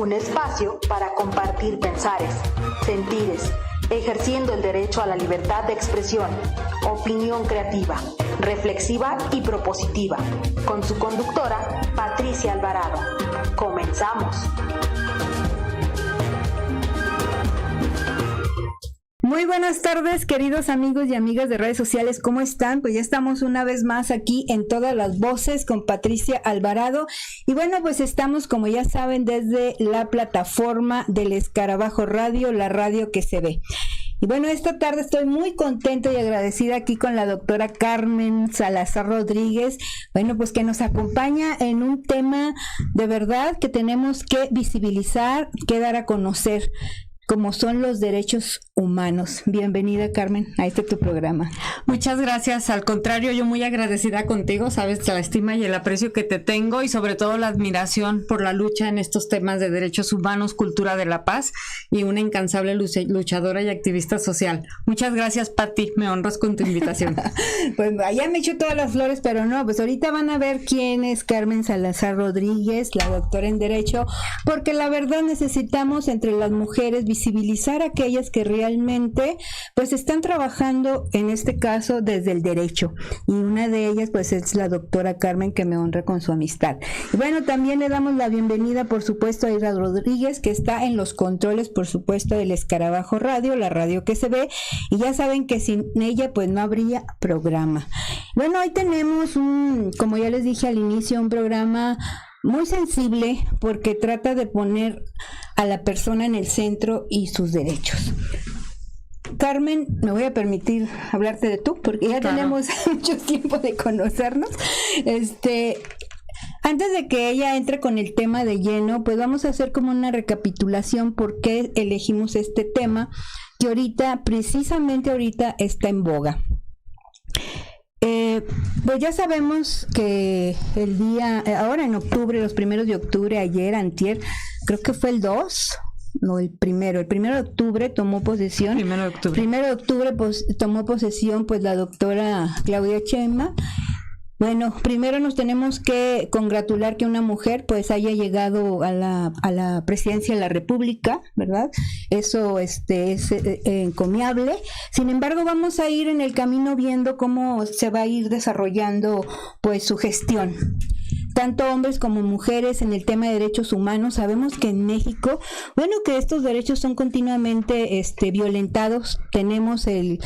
un espacio para compartir pensares, sentires, ejerciendo el derecho a la libertad de expresión, opinión creativa, reflexiva y propositiva, con su conductora, Patricia Alvarado. Comenzamos. Muy buenas tardes, queridos amigos y amigas de redes sociales, ¿cómo están? Pues ya estamos una vez más aquí en Todas las Voces con Patricia Alvarado. Y bueno, pues estamos, como ya saben, desde la plataforma del Escarabajo Radio, la radio que se ve. Y bueno, esta tarde estoy muy contenta y agradecida aquí con la doctora Carmen Salazar Rodríguez, bueno, pues que nos acompaña en un tema de verdad que tenemos que visibilizar, que dar a conocer, como son los derechos humanos. Bienvenida, Carmen, a tu programa. Muchas gracias, al contrario, yo muy agradecida contigo, sabes la estima y el aprecio que te tengo y sobre todo la admiración por la lucha en estos temas de derechos humanos, cultura de la paz y una incansable luchadora y activista social. Muchas gracias, Pati, me honras con tu invitación. Pues ya me echo todas las flores, pero no, pues ahorita van a ver quién es Carmen Salazar Rodríguez, la doctora en Derecho, porque la verdad necesitamos entre las mujeres visibilizar a aquellas que realmente pues están trabajando en este caso desde el derecho, y una de ellas pues es la doctora Carmen, que me honra con su amistad. Y bueno, también le damos la bienvenida por supuesto a Ira Rodríguez, que está en los controles por supuesto del Escarabajo Radio, la radio que se ve, y ya saben que sin ella pues no habría programa. Bueno, hoy tenemos como ya les dije al inicio, un programa muy sensible porque trata de poner a la persona en el centro y sus derechos. Carmen, me voy a permitir hablarte de tú, porque ya tenemos mucho tiempo de conocernos. Antes de que ella entre con el tema de lleno, pues vamos a hacer como una recapitulación por qué elegimos este tema, que precisamente ahorita está en boga. Pues ya sabemos que ahora en octubre, los primeros de octubre, ayer, antier, creo que fue el 2, no, el primero de octubre tomó posesión. Primero de octubre pues, tomó posesión pues la doctora Claudia Sheinbaum. Bueno, primero nos tenemos que congratular que una mujer pues haya llegado a la presidencia de la República, ¿verdad? Eso es encomiable. Sin embargo, vamos a ir en el camino viendo cómo se va a ir desarrollando pues su gestión. Tanto hombres como mujeres en el tema de derechos humanos. Sabemos que en México, bueno, que estos derechos son continuamente violentados. Tenemos el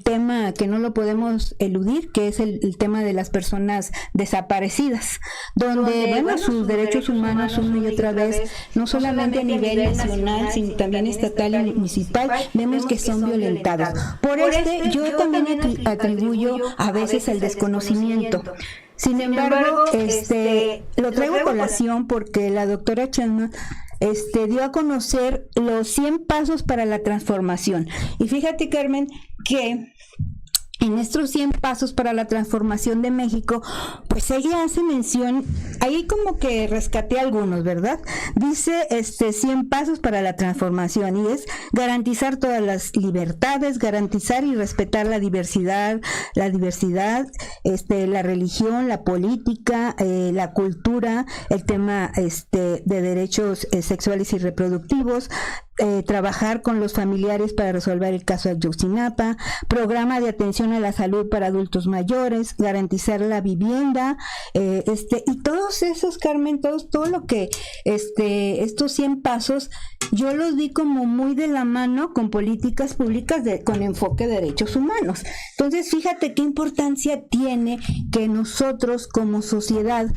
tema que no lo podemos eludir, que es el tema de las personas desaparecidas, donde sus derechos humanos una y otra vez, no solamente a nivel nacional, sino también estatal y municipal, vemos que son violentados. Por yo también atribuyo a veces el desconocimiento. Sin embargo, lo traigo a colación porque la doctora Sheinbaum dio a conocer los 100 pasos para la transformación. Y fíjate, Carmen, que en estos 100 pasos para la transformación de México, pues ella hace mención, ahí como que rescaté algunos, ¿verdad? Dice 100 pasos para la transformación, y es garantizar todas las libertades, garantizar y respetar la diversidad, la religión, la política, la cultura, el tema de derechos sexuales y reproductivos, trabajar con los familiares para resolver el caso de Ayotzinapa, programa de atención a la salud para adultos mayores, garantizar la vivienda, y todos esos, Carmen, todo lo que estos 100 pasos yo los vi como muy de la mano con políticas públicas con enfoque de derechos humanos. Entonces, fíjate qué importancia tiene que nosotros como sociedad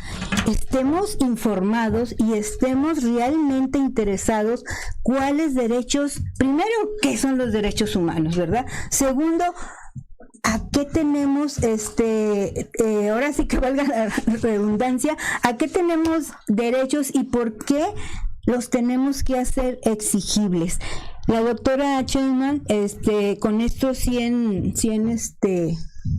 estemos informados y estemos realmente interesados cuáles derechos, primero, qué son los derechos humanos, ¿verdad? Segundo, ¿a qué tenemos, ahora sí que valga la redundancia, a qué tenemos derechos y por qué los tenemos que hacer exigibles? La doctora Sheinbaum, con estos 100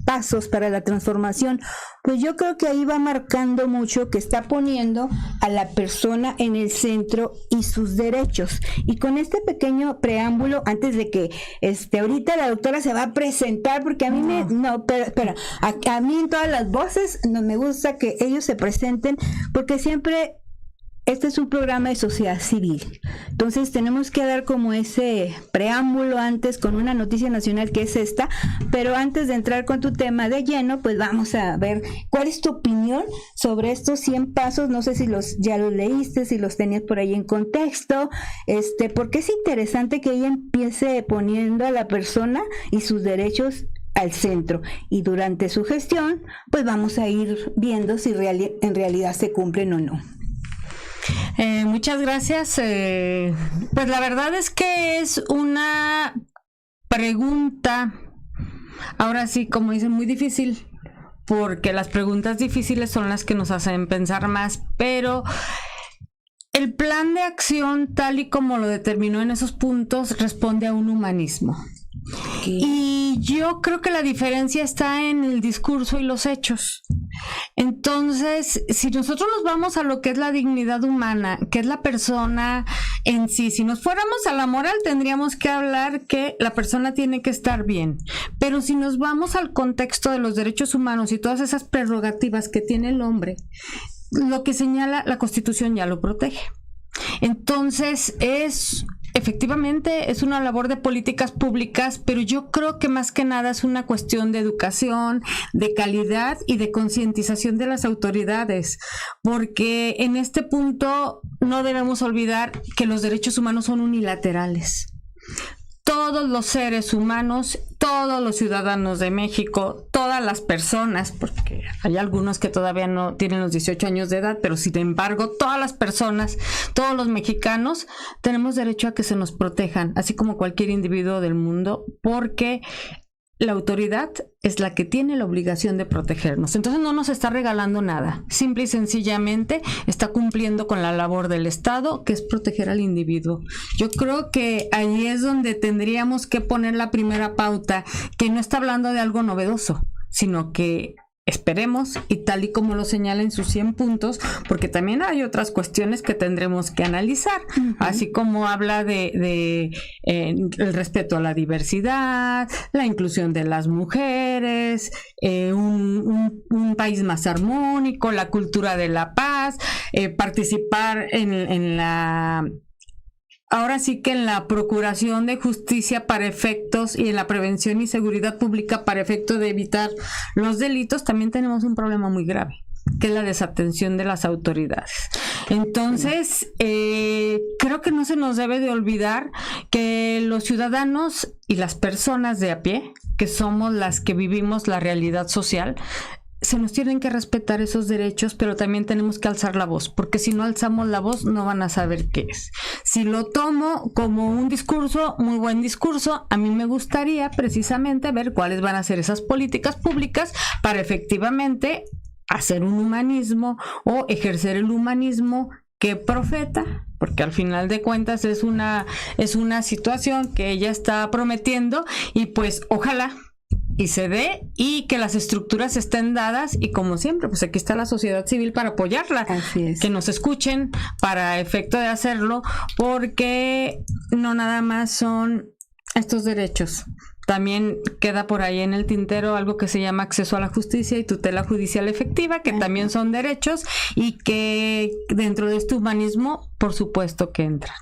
pasos para la transformación, pues yo creo que ahí va marcando mucho que está poniendo a la persona en el centro y sus derechos. Y con este pequeño preámbulo, antes de que ahorita la doctora se va a presentar, porque a mí a mí en todas las voces no me gusta que ellos se presenten, porque siempre este es un programa de sociedad civil. Entonces tenemos que dar como ese preámbulo antes con una noticia nacional que es esta, pero antes de entrar con tu tema de lleno, pues vamos a ver cuál es tu opinión sobre estos 100 pasos. No sé si ya los leíste, si los tenías por ahí en contexto, porque es interesante que ella empiece poniendo a la persona y sus derechos al centro, y durante su gestión pues vamos a ir viendo si en realidad se cumplen o no. Muchas gracias. Pues la verdad es que es una pregunta, ahora sí, como dicen, muy difícil, porque las preguntas difíciles son las que nos hacen pensar más, pero el plan de acción, tal y como lo determinó en esos puntos, responde a un humanismo. Y yo creo que la diferencia está en el discurso y los hechos. Entonces, si nosotros nos vamos a lo que es la dignidad humana, que es la persona en sí, si nos fuéramos a la moral, tendríamos que hablar que la persona tiene que estar bien. Pero si nos vamos al contexto de los derechos humanos y todas esas prerrogativas que tiene el hombre, lo que señala la Constitución ya lo protege. Entonces, efectivamente es una labor de políticas públicas, pero yo creo que más que nada es una cuestión de educación, de calidad y de concientización de las autoridades, porque en este punto no debemos olvidar que los derechos humanos son unilaterales. Todos los seres humanos, todos los ciudadanos de México, todas las personas, porque hay algunos que todavía no tienen los 18 años de edad, pero sin embargo, todas las personas, todos los mexicanos, tenemos derecho a que se nos protejan, así como cualquier individuo del mundo, porque la autoridad es la que tiene la obligación de protegernos. Entonces no nos está regalando nada. Simple y sencillamente está cumpliendo con la labor del Estado, que es proteger al individuo. Yo creo que ahí es donde tendríamos que poner la primera pauta, que no está hablando de algo novedoso, sino que esperemos, y tal y como lo señala en sus 100 puntos, porque también hay otras cuestiones que tendremos que analizar, así como habla de el respeto a la diversidad, la inclusión de las mujeres, un país más armónico, la cultura de la paz, participar en la... Ahora sí que en la procuración de justicia para efectos y en la prevención y seguridad pública para efecto de evitar los delitos, también tenemos un problema muy grave, que es la desatención de las autoridades. Entonces, creo que no se nos debe de olvidar que los ciudadanos y las personas de a pie, que somos las que vivimos la realidad social, se nos tienen que respetar esos derechos, pero también tenemos que alzar la voz, porque si no alzamos la voz no van a saber qué es. Si lo tomo como un discurso, muy buen discurso, a mí me gustaría precisamente ver cuáles van a ser esas políticas públicas para efectivamente hacer un humanismo o ejercer el humanismo que profeta, porque al final de cuentas es una situación que ella está prometiendo, y pues ojalá y se dé, y que las estructuras estén dadas, y como siempre, pues aquí está la sociedad civil para apoyarla. Así es. Que nos escuchen para efecto de hacerlo, porque no nada más son estos derechos. También queda por ahí en el tintero algo que se llama acceso a la justicia y tutela judicial efectiva, que también son derechos, y que dentro de este humanismo, por supuesto que entran.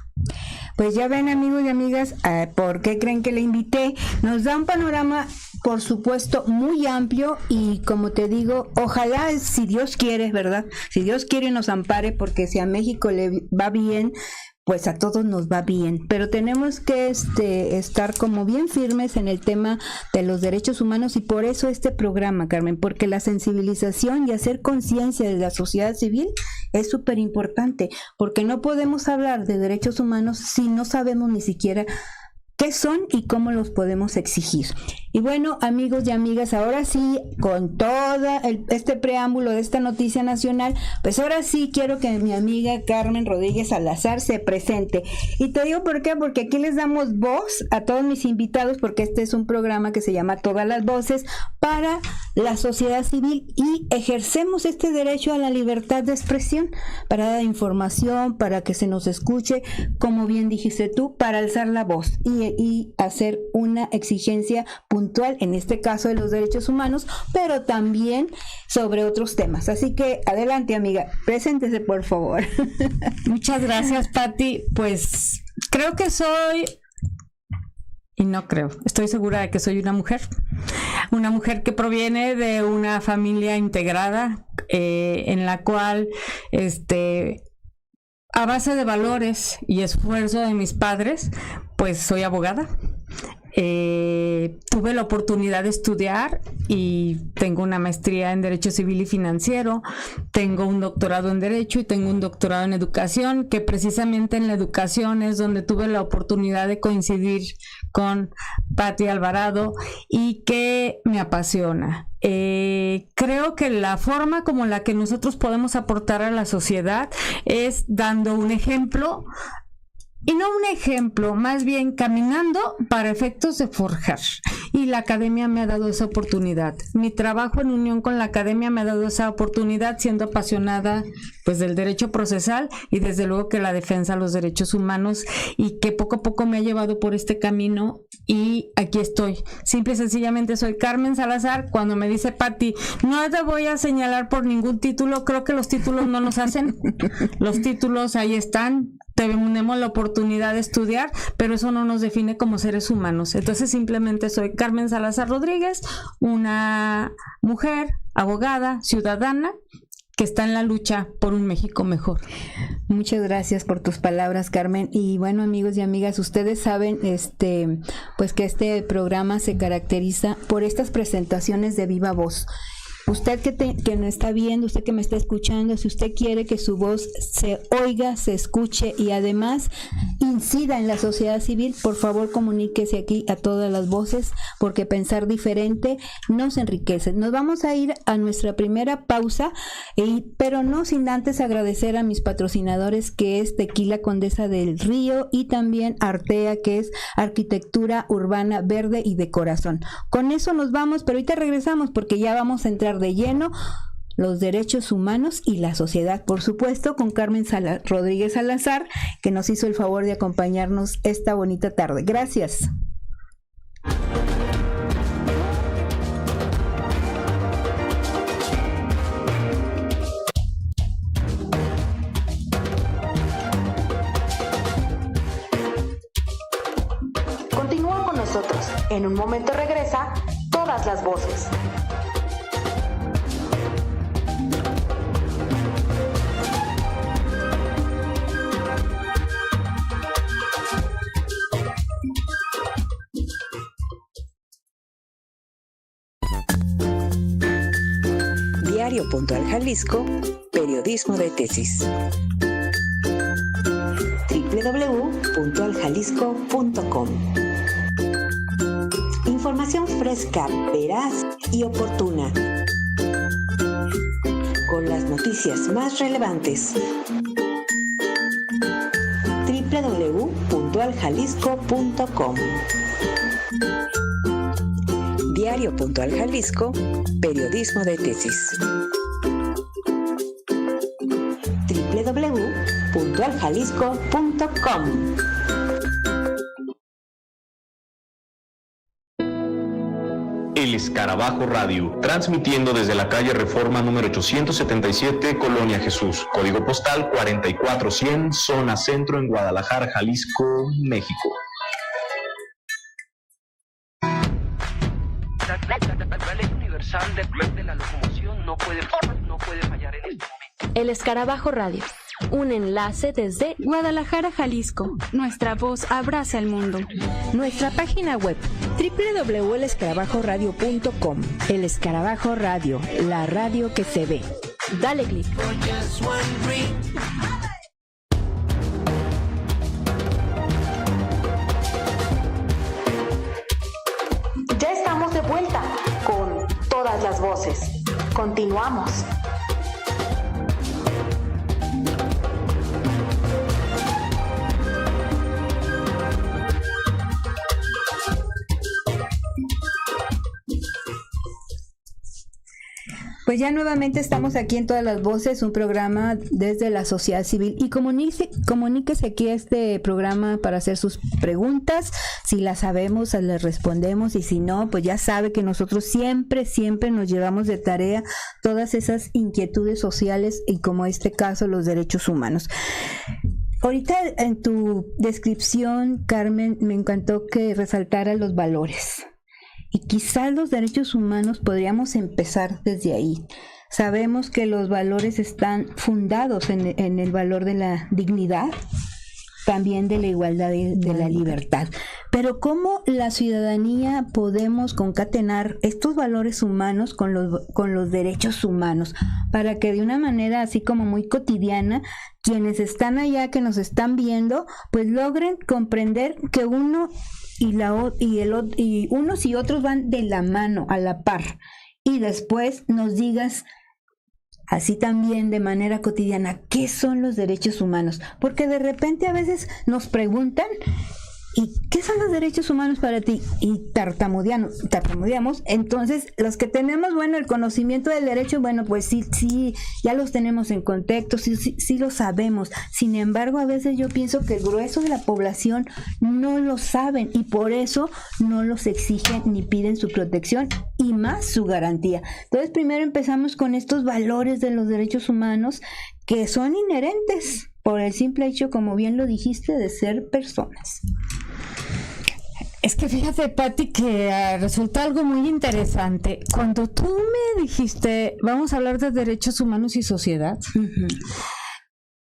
Pues ya ven, amigos y amigas, ¿por qué creen que le invité? Nos da un panorama, por supuesto, muy amplio, y como te digo, ojalá, si Dios quiere, ¿verdad? Si Dios quiere, nos ampare, porque si a México le va bien, pues a todos nos va bien, pero tenemos que estar como bien firmes en el tema de los derechos humanos, y por eso este programa, Carmen, porque la sensibilización y hacer conciencia de la sociedad civil es súper importante, porque no podemos hablar de derechos humanos si no sabemos ni siquiera qué son y cómo los podemos exigir. Y bueno, amigos y amigas, ahora sí, con todo este preámbulo de esta noticia nacional, pues ahora sí quiero que mi amiga Carmen Rodríguez Salazar se presente. Y te digo por qué, porque aquí les damos voz a todos mis invitados, porque este es un programa que se llama Todas las Voces para la sociedad civil, y ejercemos este derecho a la libertad de expresión, para dar información, para que se nos escuche, como bien dijiste tú, para alzar la voz. Y y hacer una exigencia puntual, en este caso de los derechos humanos, pero también sobre otros temas. Así que adelante, amiga, preséntese por favor. Muchas gracias, Pati. Pues creo que soy, y no creo, estoy segura de que soy una mujer que proviene de una familia integrada, en la cual a base de valores y esfuerzo de mis padres, pues soy abogada. Tuve la oportunidad de estudiar y tengo una maestría en Derecho Civil y Financiero, tengo un doctorado en Derecho y tengo un doctorado en Educación, que precisamente en la educación es donde tuve la oportunidad de coincidir con Pati Alvarado y que me apasiona. Creo que la forma como la que nosotros podemos aportar a la sociedad es dando un ejemplo. Y no un ejemplo, más bien caminando para efectos de forjar. Y la academia me ha dado esa oportunidad. Mi trabajo en unión con la academia me ha dado esa oportunidad, siendo apasionada pues del derecho procesal y desde luego que la defensa de los derechos humanos, y que poco a poco me ha llevado por este camino y aquí estoy. Simple y sencillamente soy Carmen Salazar. Cuando me dice Pati, no te voy a señalar por ningún título, creo que los títulos no nos hacen. Los títulos ahí están. Tenemos la oportunidad de estudiar, pero eso no nos define como seres humanos. Entonces simplemente soy Carmen Salazar Rodríguez, una mujer, abogada, ciudadana, que está en la lucha por un México mejor. Muchas gracias por tus palabras, Carmen. Y bueno, amigos y amigas, ustedes saben pues que este programa se caracteriza por estas presentaciones de viva voz. Usted que me está viendo, usted que me está escuchando, si usted quiere que su voz se oiga, se escuche y además incida en la sociedad civil, por favor comuníquese aquí a todas las voces, porque pensar diferente nos enriquece. Nos vamos a ir a nuestra primera pausa, pero no sin antes agradecer a mis patrocinadores, que es Tequila Condesa del Río, y también Artea, que es arquitectura urbana verde y de corazón. Con eso nos vamos, pero ahorita regresamos porque ya vamos a entrar de lleno los derechos humanos y la sociedad, por supuesto, con Carmen Rodríguez Salazar, que nos hizo el favor de acompañarnos esta bonita tarde. Gracias. Continúa con nosotros. En un momento regresa Todas las Voces. Diario Puntual Jalisco, periodismo de tesis. www.puntualjalisco.com. Información fresca, veraz y oportuna, con las noticias más relevantes. www.puntualjalisco.com. Diario Puntual Jalisco, periodismo de tesis. www.puntualjalisco.com. El Escarabajo Radio, transmitiendo desde la calle Reforma número 877, Colonia Jesús, código postal 44100, zona centro, en Guadalajara, Jalisco, México. La ley universal de la locomoción no puede fallar en este momento. El Escarabajo Radio, un enlace desde Guadalajara, Jalisco. Nuestra voz abraza el mundo. Nuestra página web www.elescarabajoradio.com. El Escarabajo Radio, la radio que se ve. Dale clic. Ya estamos de vuelta con Todas las Voces. Continuamos. Pues pues ya nuevamente estamos aquí en Todas las Voces, un programa desde la sociedad civil. Y comuníquese aquí a este programa para hacer sus preguntas. Si las sabemos, les respondemos. Y si no, pues ya sabe que nosotros siempre nos llevamos de tarea todas esas inquietudes sociales y, como este caso, los derechos humanos. Ahorita en tu descripción, Carmen, me encantó que resaltara los valores. Y quizás los derechos humanos podríamos empezar desde ahí. Sabemos que los valores están fundados en el valor de la dignidad, también de la igualdad y de la libertad. Pero ¿cómo la ciudadanía podemos concatenar estos valores humanos con los derechos humanos? Para que de una manera así como muy cotidiana, quienes están allá, que nos están viendo, pues logren comprender que unos y otros van de la mano, a la par. Y después nos digas así también de manera cotidiana, ¿qué son los derechos humanos? Porque de repente a veces nos preguntan, ¿y qué son los derechos humanos para ti? Y tartamudeamos. Entonces, los que tenemos, el conocimiento del derecho, pues sí, ya los tenemos en contexto, sí lo sabemos. Sin embargo, a veces yo pienso que el grueso de la población no lo saben y por eso no los exigen ni piden su protección y más su garantía. Entonces, primero empezamos con estos valores de los derechos humanos que son inherentes por el simple hecho, como bien lo dijiste, de ser personas. Es que fíjate, Pati, que resulta algo muy interesante. Cuando tú me dijiste, vamos a hablar de derechos humanos y sociedad,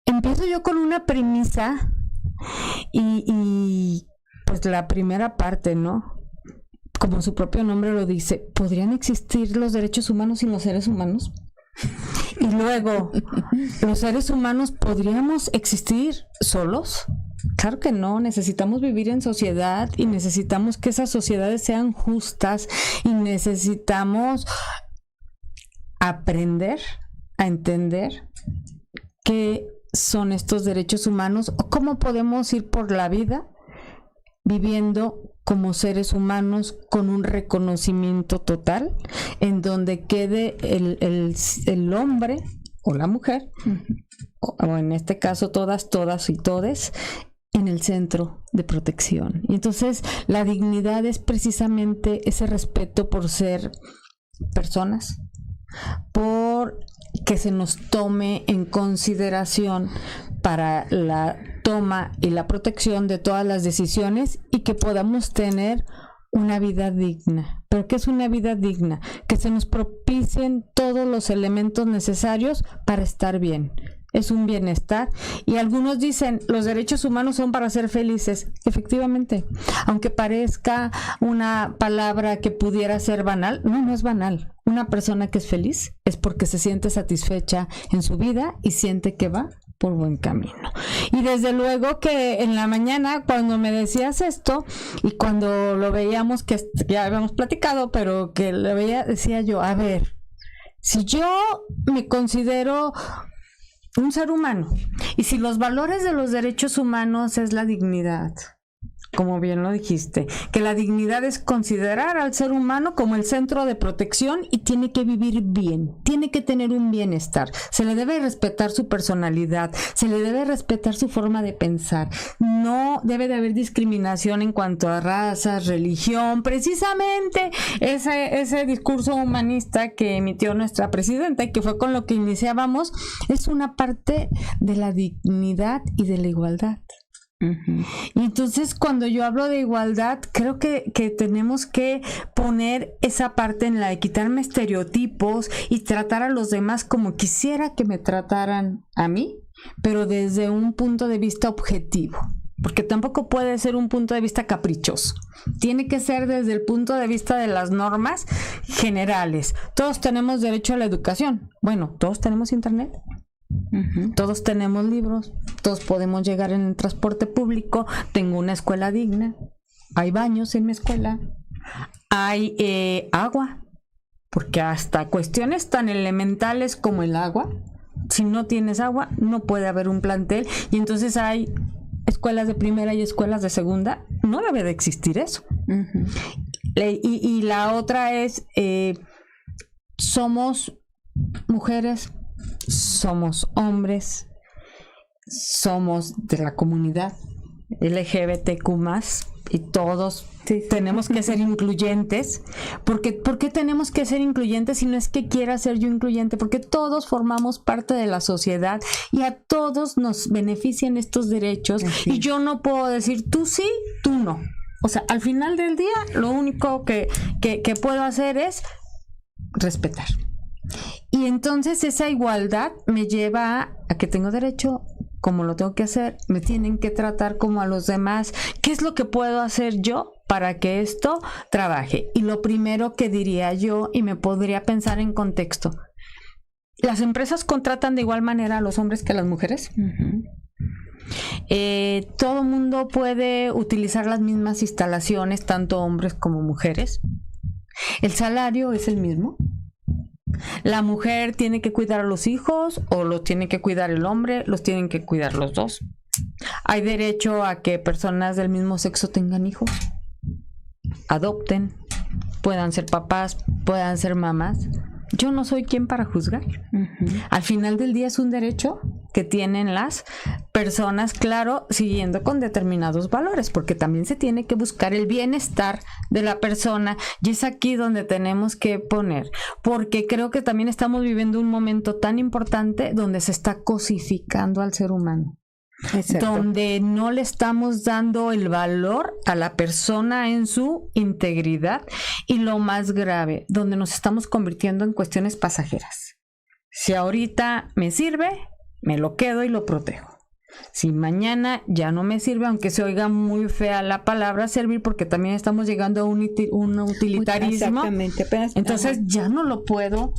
empiezo yo con una premisa y pues la primera parte, ¿no? Como su propio nombre lo dice, ¿podrían existir los derechos humanos sin los seres humanos? Y luego, ¿los seres humanos podríamos existir solos? Claro que no, necesitamos vivir en sociedad y necesitamos que esas sociedades sean justas y necesitamos aprender a entender qué son estos derechos humanos o cómo podemos ir por la vida viviendo como seres humanos con un reconocimiento total en donde quede el hombre o la mujer, o en este caso todas y todes, en el centro de protección. Y entonces la dignidad es precisamente ese respeto por ser personas, por que se nos tome en consideración para la toma y la protección de todas las decisiones y que podamos tener una vida digna. ¿Pero qué es una vida digna? Que se nos propicien todos los elementos necesarios para estar bien. Es un bienestar. Y algunos dicen, los derechos humanos son para ser felices. Efectivamente, aunque parezca una palabra que pudiera ser banal, no es banal. Una persona que es feliz es porque se siente satisfecha en su vida y siente que va por buen camino. Y desde luego que en la mañana cuando me decías esto y cuando lo veíamos, que ya habíamos platicado, pero que lo veía, decía yo, a ver, si yo me considero un ser humano y si los valores de los derechos humanos es la dignidad, como bien lo dijiste, que la dignidad es considerar al ser humano como el centro de protección y tiene que vivir bien, tiene que tener un bienestar, se le debe respetar su personalidad, se le debe respetar su forma de pensar, no debe de haber discriminación en cuanto a razas, religión, precisamente ese discurso humanista que emitió nuestra presidenta y que fue con lo que iniciábamos, es una parte de la dignidad y de la igualdad. Y entonces cuando yo hablo de igualdad creo que tenemos que poner esa parte en la de quitarme estereotipos y tratar a los demás como quisiera que me trataran a mí, pero desde un punto de vista objetivo, porque tampoco puede ser un punto de vista caprichoso, tiene que ser desde el punto de vista de las normas generales. Todos tenemos derecho a la educación, todos tenemos internet, todos tenemos libros, todos podemos llegar en el transporte público, tengo una escuela digna, hay baños en mi escuela, hay agua, porque hasta cuestiones tan elementales como el agua, si no tienes agua no puede haber un plantel, y entonces hay escuelas de primera y escuelas de segunda, no debe de existir eso. Y la otra es somos mujeres, somos hombres, somos de la comunidad LGBTQ+, y todos tenemos que ser incluyentes. ¿Por qué tenemos que ser incluyentes si no es que quiera ser yo incluyente? Porque todos formamos parte de la sociedad y a todos nos benefician estos derechos. Y yo no puedo decir tú sí, tú no. O sea, al final del día lo único que puedo hacer es respetar. Y entonces esa igualdad me lleva a que tengo derecho como lo tengo que hacer, me tienen que tratar como a los demás. ¿Qué es lo que puedo hacer yo para que esto trabaje? Y lo primero que diría yo, y me podría pensar en contexto, ¿las empresas contratan de igual manera a los hombres que a las mujeres? ¿Todo mundo puede utilizar las mismas instalaciones, tanto hombres como mujeres? ¿El salario es el mismo? ¿La mujer tiene que cuidar a los hijos o los tiene que cuidar el hombre? ¿Los tienen que cuidar los dos? ¿Hay derecho a que personas del mismo sexo tengan hijos? Adopten, puedan ser papás, puedan ser mamás. Yo no soy quien para juzgar. Al final del día es un derecho que tienen las personas, claro, siguiendo con determinados valores, porque también se tiene que buscar el bienestar de la persona, y es aquí donde tenemos que poner, porque creo que también estamos viviendo un momento tan importante donde se está cosificando al ser humano. Exacto. Donde no le estamos dando el valor a la persona en su integridad, y lo más grave, donde nos estamos convirtiendo en cuestiones pasajeras. Si ahorita me sirve, me lo quedo y lo protejo. Si mañana ya no me sirve, aunque se oiga muy fea la palabra servir, porque también estamos llegando a un utilitarismo, entonces ya no lo puedo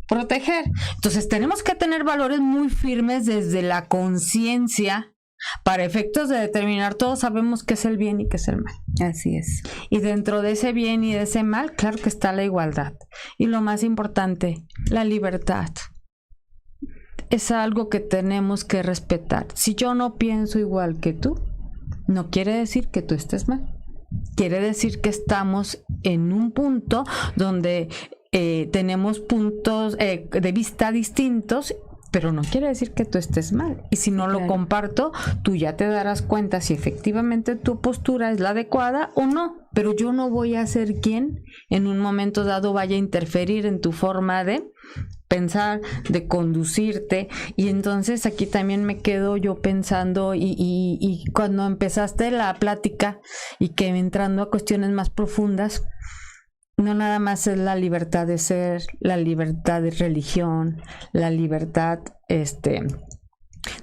proteger. Entonces tenemos que tener valores muy firmes desde la conciencia. Para efectos de determinar, todos sabemos qué es el bien y qué es el mal. Así es. Y dentro de ese bien y de ese mal, claro que está la igualdad. Y lo más importante, la libertad. Es algo que tenemos que respetar. Si yo no pienso igual que tú, no quiere decir que tú estés mal. Quiere decir que estamos en un punto donde tenemos puntos de vista distintos, pero no quiere decir que tú estés mal. Y si no lo comparto, tú ya te darás cuenta si efectivamente tu postura es la adecuada o no. Pero yo no voy a ser quien en un momento dado vaya a interferir en tu forma de pensar, de conducirte. Y entonces aquí también me quedo yo pensando, y cuando empezaste la plática y que entrando a cuestiones más profundas, no nada más es la libertad de ser, la libertad de religión, la libertad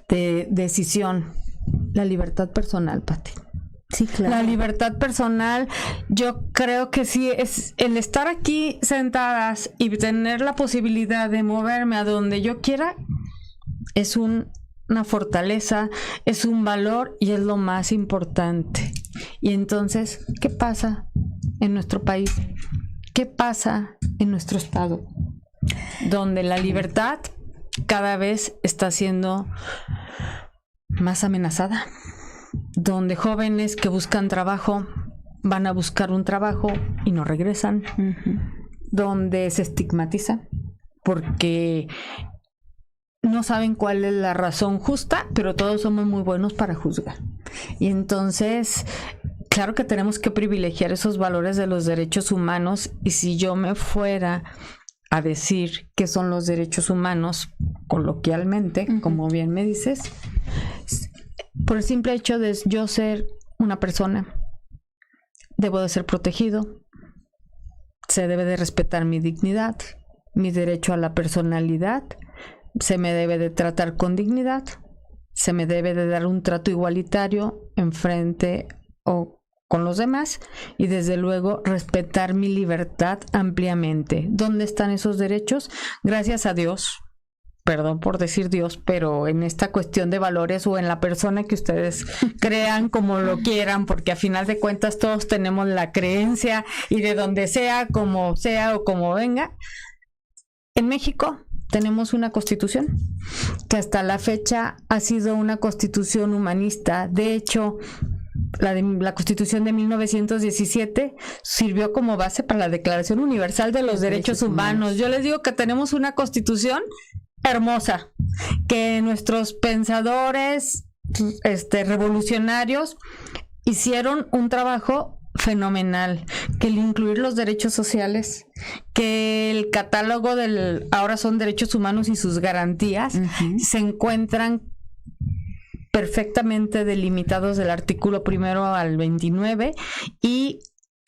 de decisión, la libertad personal, Pati. Sí, claro. La libertad personal, yo creo que sí, es el estar aquí sentadas y tener la posibilidad de moverme a donde yo quiera, es una fortaleza, es un valor y es lo más importante. Y entonces, ¿qué pasa en nuestro país? ¿Qué pasa en nuestro estado? Donde la libertad cada vez está siendo más amenazada. Donde jóvenes que buscan trabajo van a buscar un trabajo y no regresan. Donde se estigmatiza porque no saben cuál es la razón justa, pero todos somos muy buenos para juzgar. Y entonces, claro que tenemos que privilegiar esos valores de los derechos humanos. Y si yo me fuera a decir qué son los derechos humanos coloquialmente, como bien me dices, por el simple hecho de yo ser una persona, debo de ser protegido, se debe de respetar mi dignidad, mi derecho a la personalidad, se me debe de tratar con dignidad, se me debe de dar un trato igualitario enfrente o con los demás, y desde luego respetar mi libertad ampliamente. ¿Dónde están esos derechos? Gracias a Dios, perdón por decir Dios, pero en esta cuestión de valores o en la persona que ustedes crean como lo quieran, porque a final de cuentas todos tenemos la creencia, y de donde sea o como venga. En México tenemos una constitución que hasta la fecha ha sido una constitución humanista. De hecho, la Constitución de 1917 sirvió como base para la Declaración Universal de los Derechos Humanos. Yo les digo que tenemos una Constitución hermosa, que nuestros pensadores revolucionarios hicieron un trabajo fenomenal, que el incluir los derechos sociales, que el catálogo ahora son derechos humanos y sus garantías se encuentran perfectamente delimitados del artículo 1 al 29, y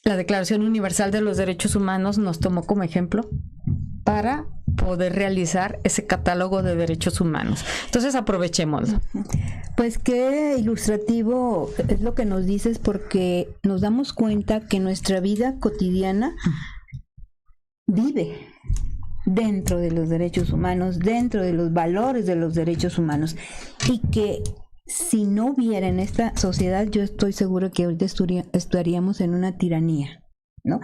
la Declaración Universal de los Derechos Humanos nos tomó como ejemplo para poder realizar ese catálogo de derechos humanos. Entonces aprovechémoslo. Pues qué ilustrativo es lo que nos dices, porque nos damos cuenta que nuestra vida cotidiana vive dentro de los derechos humanos, dentro de los valores de los derechos humanos, y que si no hubiera en esta sociedad, yo estoy segura que ahorita estaríamos en una tiranía, ¿no?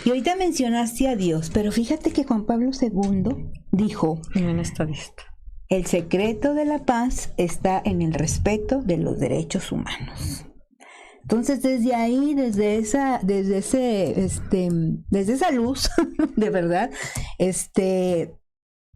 Y ahorita mencionaste a Dios, pero fíjate que Juan Pablo II dijo: en esta lista, el secreto de la paz está en el respeto de los derechos humanos. Entonces, desde ahí, desde esa luz, de verdad,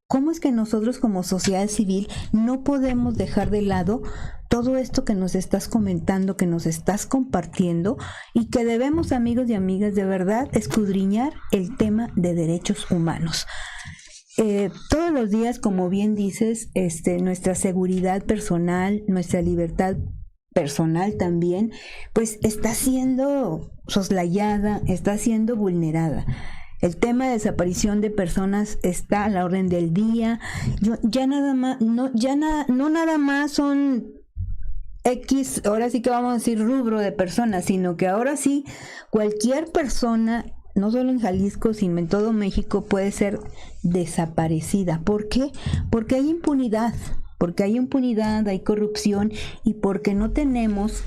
¿cómo es que nosotros como sociedad civil no podemos dejar de lado todo esto que nos estás comentando, que nos estás compartiendo, y que debemos, amigos y amigas, de verdad escudriñar el tema de derechos humanos? Todos los días, como bien dices, nuestra seguridad personal, nuestra libertad personal también, pues está siendo soslayada, está siendo vulnerada. El tema de desaparición de personas está a la orden del día. No nada más son X, ahora sí que vamos a decir rubro de personas, sino que ahora sí cualquier persona, no solo en Jalisco, sino en todo México, puede ser desaparecida. ¿Por qué? Porque hay impunidad, hay corrupción, y porque no tenemos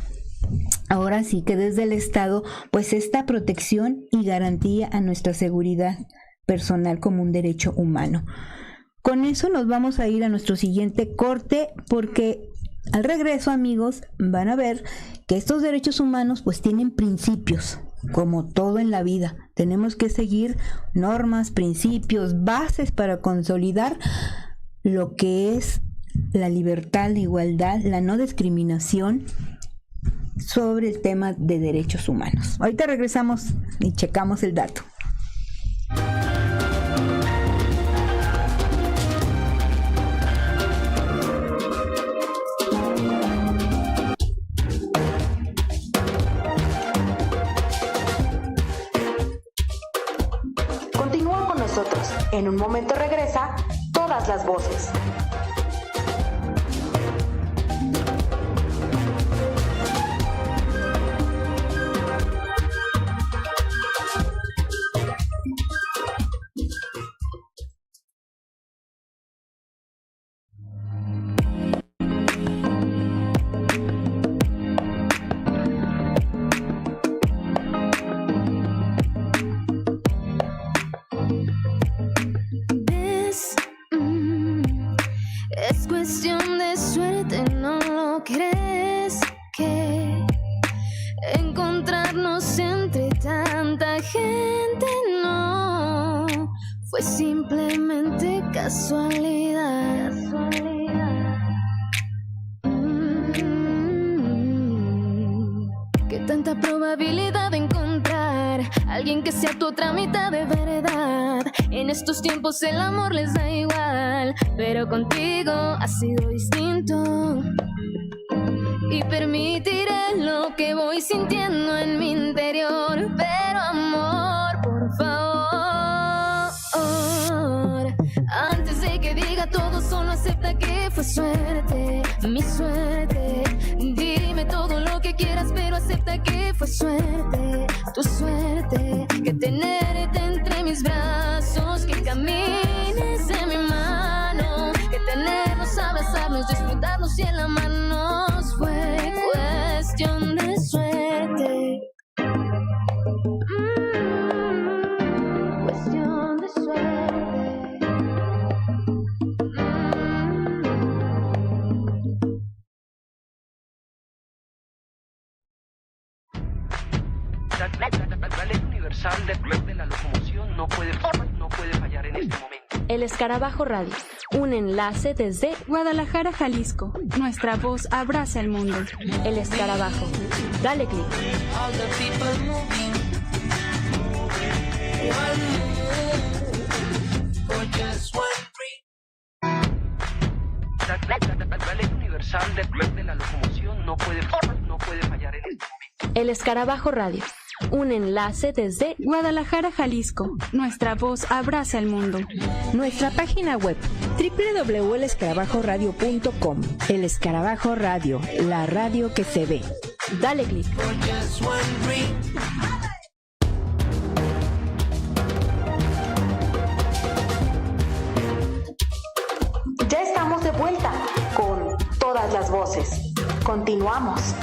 ahora sí que desde el Estado pues esta protección y garantía a nuestra seguridad personal como un derecho humano. Con eso nos vamos a ir a nuestro siguiente corte, porque al regreso, amigos, van a ver que estos derechos humanos pues tienen principios, como todo en la vida. Tenemos que seguir normas, principios, bases para consolidar lo que es la libertad, la igualdad, la no discriminación sobre el tema de derechos humanos. Ahorita regresamos y checamos el dato. Continúa con nosotros. En un momento regresa Todas las Voces. Es cuestión de suerte, ¿no lo crees? Que encontrarnos entre tanta gente no fue simplemente casualidad. ¿Qué tanta probabilidad de encontrar alguien que sea tu otra mitad de verdad? En estos tiempos el amor les da igual, pero contigo ha sido distinto. Y permitiré lo que voy sintiendo en mi interior, pero amor, por favor, antes de que diga todo, solo acepta que fue suerte, mi suerte. Dime todo lo que quieras, pero acepta que fue suerte, tu suerte. Que tenerte entre mis brazos, que camines en mi mano, que tenernos, abrazarnos, disfrutarnos y en la mano fue cuestión de suerte. Cuestión de suerte. La ley universal de la locomoción no puede fallar en este momento. El Escarabajo Radio, un enlace desde Guadalajara, Jalisco. Nuestra voz abraza el mundo. El Escarabajo. Dale click. La ley universal de la locomoción no puede fallar en este momento. El Escarabajo Radio, un enlace desde Guadalajara, Jalisco. Nuestra voz abraza el mundo. Nuestra página web www.elescarabajoradio.com. El Escarabajo Radio, la radio que se ve. Dale click. Ya estamos de vuelta con todas las voces. Continuamos.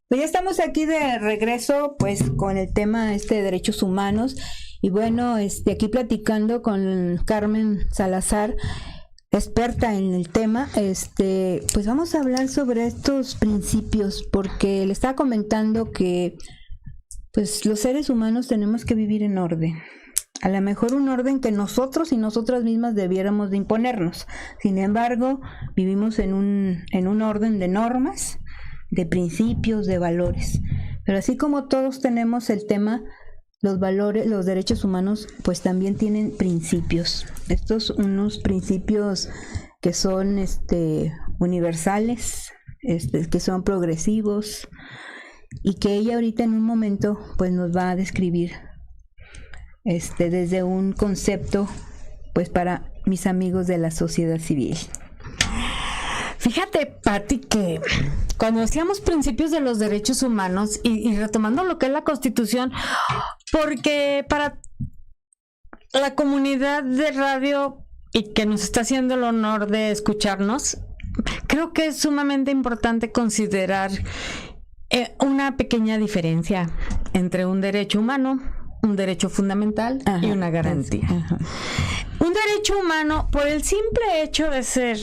Pues ya estamos aquí de regreso, pues con el tema de derechos humanos, y bueno, aquí platicando con Carmen Salazar, experta en el tema. Pues vamos a hablar sobre estos principios, porque le estaba comentando que pues los seres humanos tenemos que vivir en orden. A lo mejor un orden que nosotros y nosotras mismas debiéramos de imponernos. Sin embargo, vivimos en un orden de normas, de principios, de valores. Pero así como todos tenemos el tema, los valores, los derechos humanos, pues también tienen principios. Estos unos principios que son universales, que son progresivos, y que ella ahorita en un momento pues nos va a describir desde un concepto pues para mis amigos de la sociedad civil. Fíjate, Pati, que cuando decíamos principios de los derechos humanos y retomando lo que es la Constitución, porque para la comunidad de radio y que nos está haciendo el honor de escucharnos, creo que es sumamente importante considerar una pequeña diferencia entre un derecho humano, un derecho fundamental, ajá, y una garantía. Ajá. Un derecho humano, por el simple hecho de ser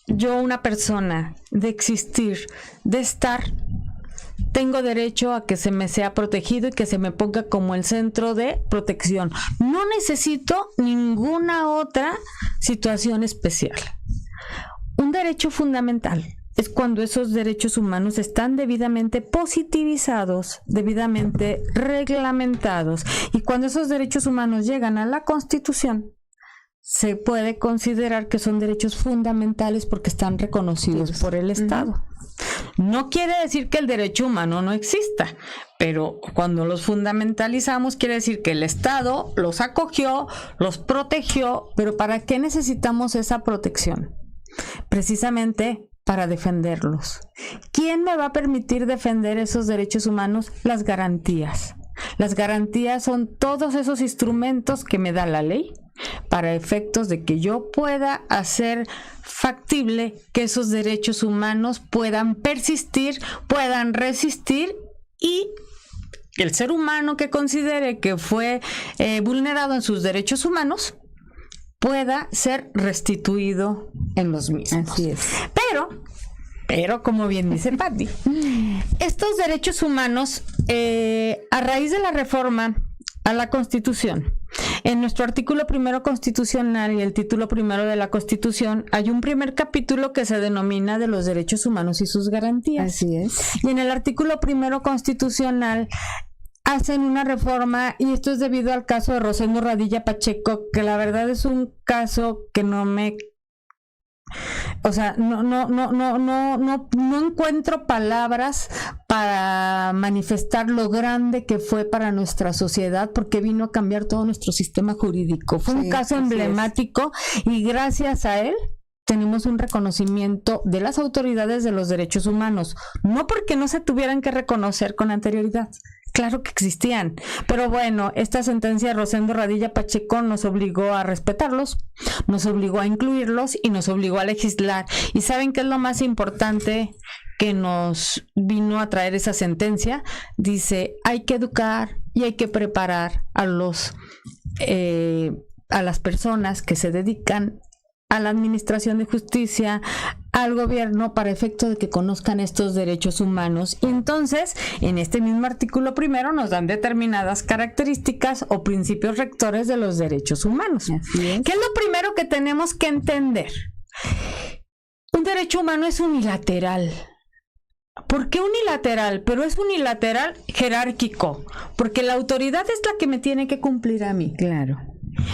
yo una persona, de existir, de estar, tengo derecho a que se me sea protegido y que se me ponga como el centro de protección. No necesito ninguna otra situación especial. Un derecho fundamental es cuando esos derechos humanos están debidamente positivizados, debidamente reglamentados, y cuando esos derechos humanos llegan a la Constitución, se puede considerar que son derechos fundamentales porque están reconocidos por el Estado. No quiere decir que el derecho humano no exista, pero cuando los fundamentalizamos quiere decir que el Estado los acogió, los protegió. Pero ¿para qué necesitamos esa protección? Precisamente para defenderlos. ¿Quién me va a permitir defender esos derechos humanos? Las garantías. Las garantías son todos esos instrumentos que me da la ley para efectos de que yo pueda hacer factible que esos derechos humanos puedan persistir, puedan resistir, y el ser humano que considere que fue vulnerado en sus derechos humanos pueda ser restituido en los mismos. Así es. Pero como bien dice Patti, estos derechos humanos, a raíz de la reforma a la Constitución, en nuestro artículo primero constitucional y el título primero de la Constitución, hay un primer capítulo que se denomina de los derechos humanos y sus garantías. Así es. Y en el artículo primero constitucional hacen una reforma, y esto es debido al caso de Rosendo Radilla Pacheco, que la verdad es un caso que no encuentro palabras para manifestar lo grande que fue para nuestra sociedad, porque vino a cambiar todo nuestro sistema jurídico. Fue un caso emblemático, y gracias a él tenemos un reconocimiento de las autoridades de los derechos humanos, no porque no se tuvieran que reconocer con anterioridad. Claro que existían, pero bueno, esta sentencia de Rosendo Radilla Pacheco nos obligó a respetarlos, nos obligó a incluirlos y nos obligó a legislar. ¿Y saben qué es lo más importante que nos vino a traer esa sentencia? Dice, hay que educar y hay que preparar a los a las personas que se dedican a la administración de justicia, al gobierno, para efecto de que conozcan estos derechos humanos. Y entonces, en este mismo artículo primero nos dan determinadas características o principios rectores de los derechos humanos. ¿Qué es lo primero que tenemos que entender? Un derecho humano es unilateral. ¿Por qué unilateral? Pero es unilateral jerárquico, porque la autoridad es la que me tiene que cumplir a mí. Claro.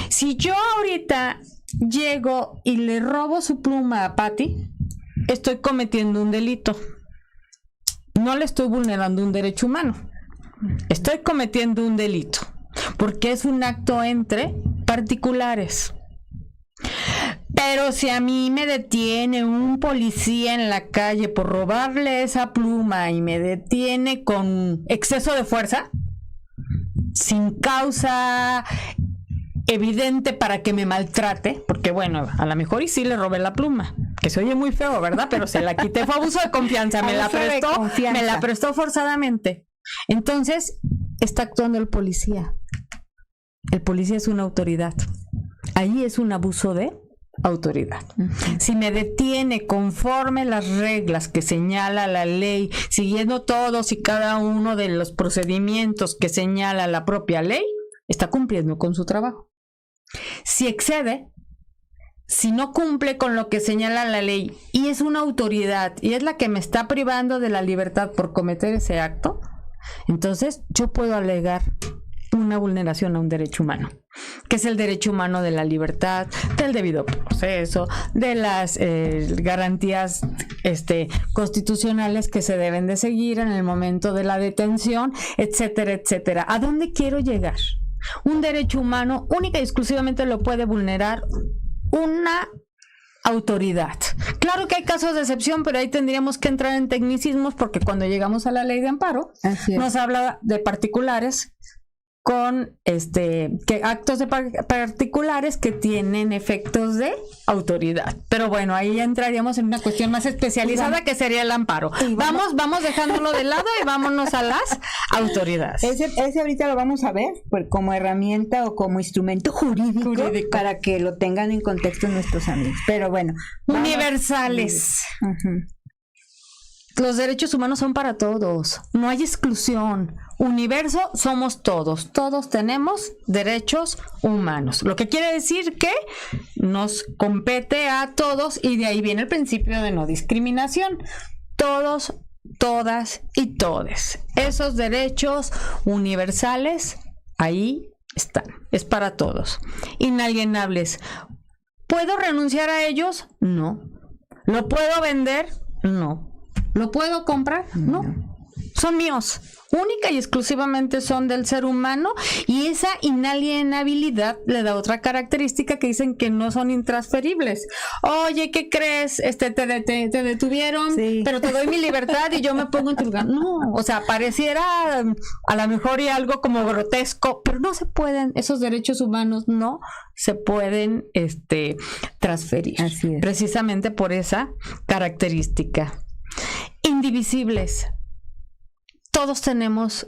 Si yo ahorita llego y le robo su pluma a Patty, estoy cometiendo un delito. No le estoy vulnerando un derecho humano. Estoy cometiendo un delito, porque es un acto entre particulares. Pero si a mí me detiene un policía en la calle por robarle esa pluma y me detiene con exceso de fuerza, sin causa evidente para que me maltrate, porque bueno, a lo mejor y sí le robé la pluma, que se oye muy feo, ¿verdad? Pero se la quité, fue abuso de confianza, me la prestó forzadamente. Entonces, está actuando el policía. El policía es una autoridad. Ahí es un abuso de autoridad. Si me detiene conforme las reglas que señala la ley, siguiendo todos y cada uno de los procedimientos que señala la propia ley, está cumpliendo con su trabajo. Si excede, si no cumple con lo que señala la ley y es una autoridad y es la que me está privando de la libertad por cometer ese acto, entonces yo puedo alegar una vulneración a un derecho humano, que es el derecho humano de la libertad, del debido proceso, de las garantías constitucionales que se deben de seguir en el momento de la detención, etcétera, etcétera. ¿A dónde quiero llegar? Un derecho humano única y exclusivamente lo puede vulnerar una autoridad. Claro que hay casos de excepción, pero ahí tendríamos que entrar en tecnicismos, porque cuando llegamos a la ley de amparo nos habla de particulares con que actos de particulares que tienen efectos de autoridad. Pero bueno, ahí ya entraríamos en una cuestión más especializada, que sería el amparo. Vamos dejándolo de lado y vámonos a las autoridades. Ese ahorita lo vamos a ver como herramienta o como instrumento jurídico para que lo tengan en contexto nuestros amigos. Pero bueno, universales. Los derechos humanos son para todos, no hay exclusión. Universo somos todos, todos tenemos derechos humanos, lo que quiere decir que nos compete a todos, y de ahí viene el principio de no discriminación. Todos, todas y todes. Esos derechos universales ahí están, es para todos. Inalienables. ¿Puedo renunciar a ellos? No. ¿Lo puedo vender? No. ¿Lo puedo comprar? No. Son míos. Única y exclusivamente son del ser humano, y esa inalienabilidad le da otra característica que dicen que no son intransferibles. Oye, ¿qué crees? Te detuvieron, pero te doy mi libertad y yo me pongo en tu lugar. No, o sea, pareciera a lo mejor y algo como grotesco, pero no se pueden, esos derechos humanos no se pueden transferir. Así es. Precisamente por esa característica. Indivisibles. Todos tenemos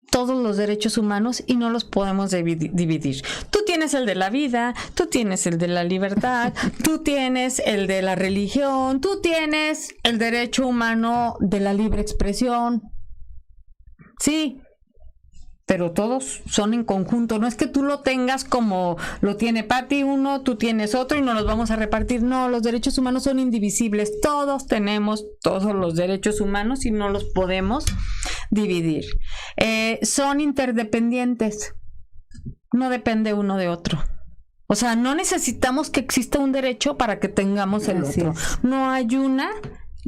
todos los derechos humanos y no los podemos dividir. Tú tienes el de la vida, tú tienes el de la libertad, tú tienes el de la religión, tú tienes el derecho humano de la libre expresión. Sí, pero todos son en conjunto. No es que tú lo tengas como lo tiene Patty uno, tú tienes otro y nos los vamos a repartir. No, los derechos humanos son indivisibles. Todos tenemos todos los derechos humanos y no los podemos dividir. Son interdependientes. No depende uno de otro. O sea, no necesitamos que exista un derecho para que tengamos el otro. No hay una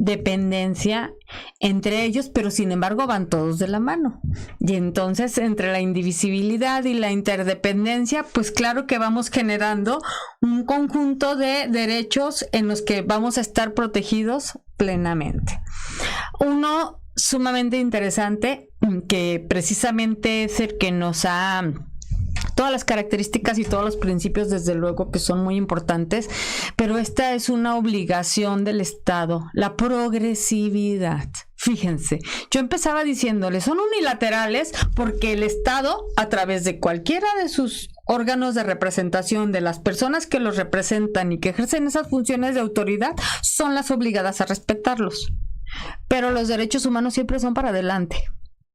dependencia entre ellos, pero sin embargo van todos de la mano. Y entonces, entre la indivisibilidad y la interdependencia, pues claro que vamos generando un conjunto de derechos en los que vamos a estar protegidos plenamente. Uno sumamente interesante, que precisamente es el que nos ha... Todas las características y todos los principios, desde luego, que son muy importantes, pero esta es una obligación del Estado, la progresividad. Fíjense, yo empezaba diciéndoles, son unilaterales porque el Estado, a través de cualquiera de sus órganos de representación de las personas que los representan y que ejercen esas funciones de autoridad son las obligadas a respetarlos. Pero los derechos humanos siempre son para adelante.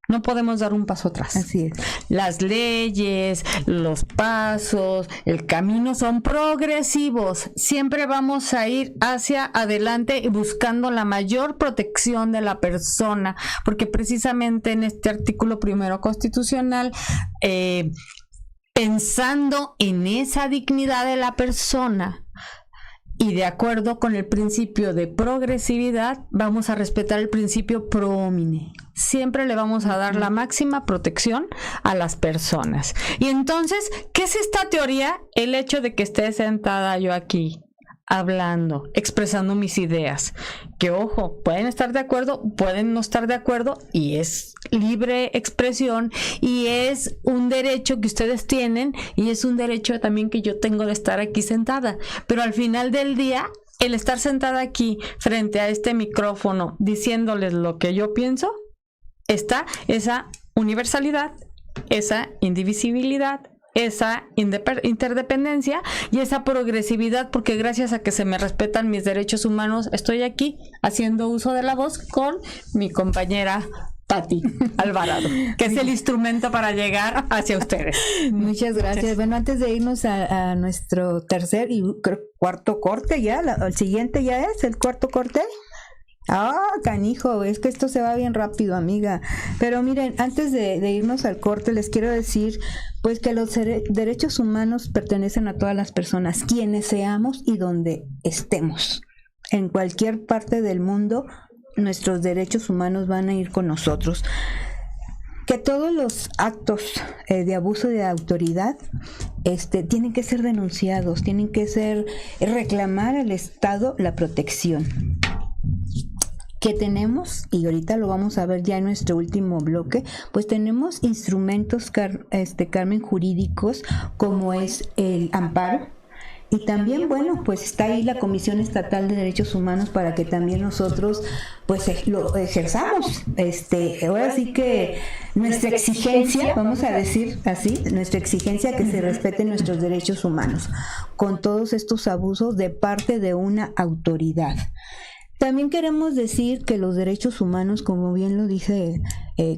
No podemos dar un paso atrás. Así es. Las leyes, los pasos, el camino son progresivos. Siempre vamos a ir hacia adelante y buscando la mayor protección de la persona, porque precisamente en este artículo primero constitucional, pensando en esa dignidad de la persona, y de acuerdo con el principio de progresividad, vamos a respetar el principio pro homine. Siempre le vamos a dar la máxima protección a las personas. Y entonces, ¿qué es esta teoría? El hecho de que esté sentada yo aquí, hablando, expresando mis ideas. Que ojo, pueden estar de acuerdo, pueden no estar de acuerdo, y es libre expresión, y es un derecho que ustedes tienen, y es un derecho también que yo tengo de estar aquí sentada. Pero al final del día, el estar sentada aquí frente a este micrófono diciéndoles lo que yo pienso, está esa universalidad, esa indivisibilidad, esa interdependencia y esa progresividad, porque gracias a que se me respetan mis derechos humanos, estoy aquí haciendo uso de la voz con mi compañera Pati Alvarado, que es el instrumento para llegar hacia ustedes. Muchas gracias. Bueno, antes de irnos a nuestro tercer y creo cuarto corte ya, el siguiente ya es el cuarto corte. Canijo, es que esto se va bien rápido, amiga. Pero miren, antes de irnos al corte, les quiero decir pues que los derechos humanos pertenecen a todas las personas, quienes seamos y donde estemos. En cualquier parte del mundo, nuestros derechos humanos van a ir con nosotros. Que todos los actos de abuso de autoridad tienen que ser denunciados, tienen que ser reclamar al Estado la protección que tenemos, y ahorita lo vamos a ver ya en nuestro último bloque. Pues tenemos instrumentos, Carmen, jurídicos, como es el amparo, y también, bueno, pues está ahí la Comisión Estatal de Derechos Humanos para que también nosotros pues lo ejerzamos. Ahora sí que nuestra exigencia, vamos a decir así, nuestra exigencia que se respeten nuestros derechos humanos con todos estos abusos de parte de una autoridad. También queremos decir que los derechos humanos, como bien lo dice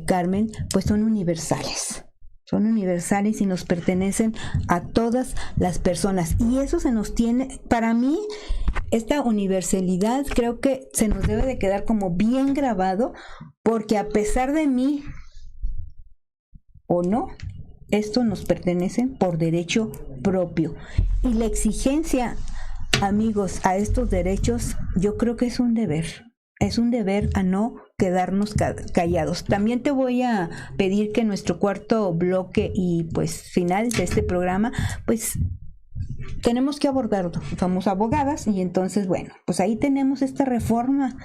Carmen, pues son universales. Son universales y nos pertenecen a todas las personas. Y eso se nos tiene, para mí, esta universalidad creo que se nos debe de quedar como bien grabado, porque a pesar de mí o no, esto nos pertenece por derecho propio. Y la exigencia, amigos, a estos derechos, yo creo que es un deber a no quedarnos callados. También te voy a pedir que en nuestro cuarto bloque y pues final de este programa, pues tenemos que abordarlo. Somos abogadas y entonces, bueno, pues ahí tenemos esta reforma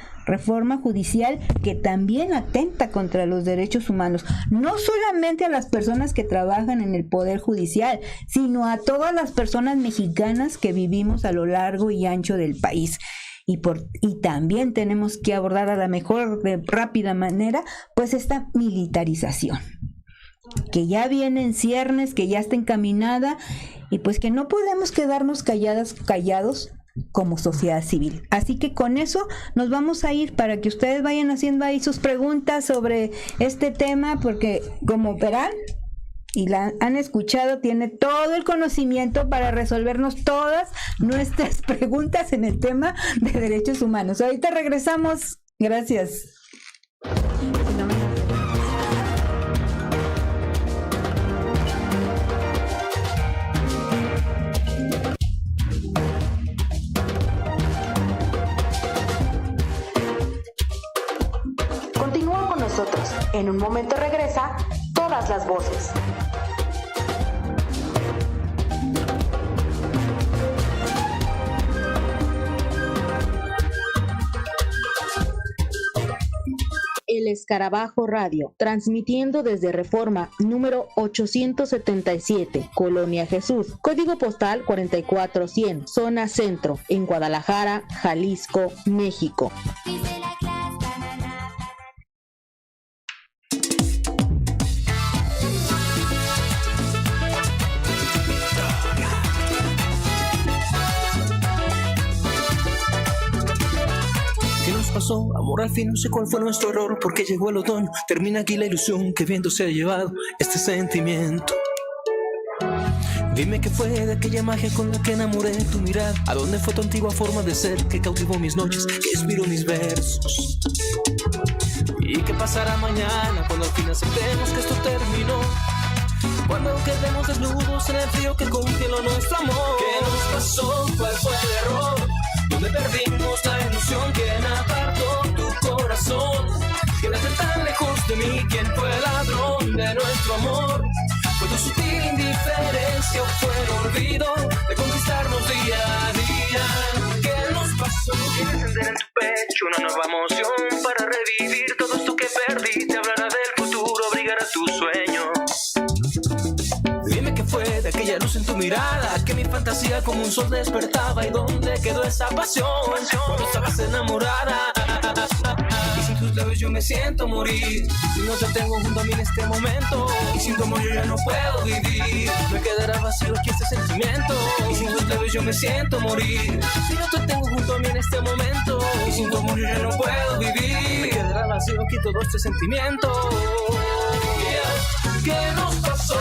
judicial que también atenta contra los derechos humanos, no solamente a las personas que trabajan en el Poder Judicial, sino a todas las personas mexicanas que vivimos a lo largo y ancho del país. Y también tenemos que abordar a la mejor, de rápida manera, pues esta militarización, que ya viene en ciernes, que ya está encaminada, y pues que no podemos quedarnos callados como sociedad civil. Así que con eso nos vamos a ir para que ustedes vayan haciendo ahí sus preguntas sobre este tema, porque como verán y la han escuchado, tiene todo el conocimiento para resolvernos todas nuestras preguntas en el tema de derechos humanos. Ahorita regresamos. Gracias. Continúa con nosotros. En un momento regresa Todas las Voces. El Escarabajo Radio, transmitiendo desde Reforma número 877, Colonia Jesús, código postal 44100, zona centro, en Guadalajara, Jalisco, México. pasó, amor, al fin no sé cuál fue nuestro error. Porque llegó el otoño, termina aquí la ilusión, que viento se ha llevado este sentimiento. Dime qué fue de aquella magia con la que enamoré tu mirada. ¿A dónde fue tu antigua forma de ser que cautivó mis noches y inspiró mis versos? ¿Y qué pasará mañana cuando al fin aceptemos que esto terminó? Cuando quedemos desnudos en el frío que congeló nuestro amor. ¿Qué nos pasó? ¿Cuál fue el error? ¿Dónde perdimos la ilusión? ¿Quién apartó tu corazón? Quédate tan lejos de mí. ¿Quién fue el ladrón de nuestro amor? ¿Fue tu sutil indiferencia o fue el olvido de conquistarnos día a día? ¿Qué nos pasó? Quiero encender en tu pecho una nueva emoción para revivir todo esto que perdí. Te hablará del futuro, abrigará tus sueños. Dime qué fue de aquella luz en tu mirada, que mi fantasía como un sol despertaba. ¿Y dónde quedó esa pasión cuando estabas enamorada? Y sin tus labios yo me siento morir, y no te tengo junto a mí en este momento. Y sin tu amor yo ya no puedo vivir, me quedará vacío aquí este sentimiento. Y sin tus labios yo me siento morir, si no te tengo junto a mí en este momento. Y sin tu amor yo ya no puedo vivir, me quedará vacío aquí todo este sentimiento. ¿Qué nos pasó?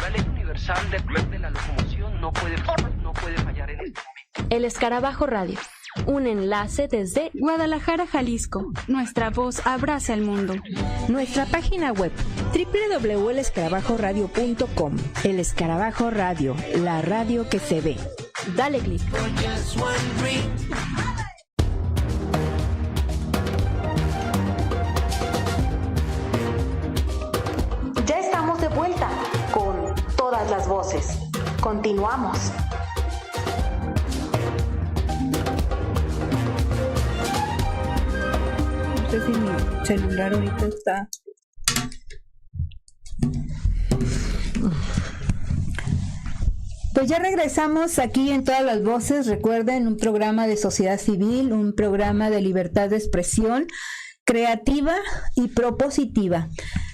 La ley universal de la locomoción no puede fallar en esto. El Escarabajo Radio, un enlace desde Guadalajara, Jalisco. Nuestra voz abraza el mundo. Nuestra página web www.elescarabajoradio.com. El Escarabajo Radio, la radio que se ve. Dale click. Ya estamos de vuelta con todas las voces. Continuamos. No sé si mi celular ahorita está. Pues ya regresamos aquí en Todas las Voces. Recuerden, un programa de sociedad civil, un programa de libertad de expresión creativa y propositiva.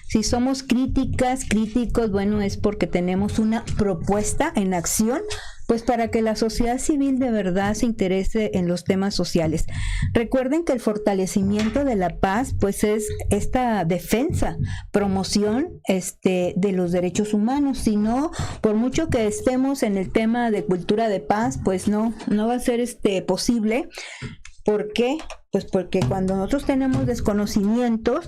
Si somos críticos, bueno, es porque tenemos una propuesta en acción, pues para que la sociedad civil de verdad se interese en los temas sociales. Recuerden que el fortalecimiento de la paz, pues es esta defensa, promoción de los derechos humanos. Si no, por mucho que estemos en el tema de cultura de paz, pues no va a ser posible. ¿Por qué? Pues porque cuando nosotros tenemos desconocimientos,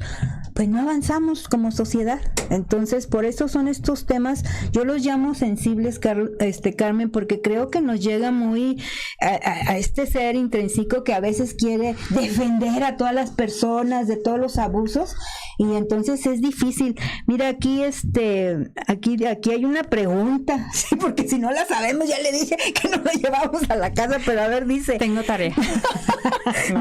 pues no avanzamos como sociedad. Entonces, por eso son estos temas, yo los llamo sensibles, Carmen, porque creo que nos llega muy a este ser intrínseco que a veces quiere defender a todas las personas de todos los abusos, y entonces es difícil. Mira, aquí aquí hay una pregunta, sí, porque si no la sabemos, ya le dije que no la llevamos a la casa, pero a ver, dice. Tengo tarea.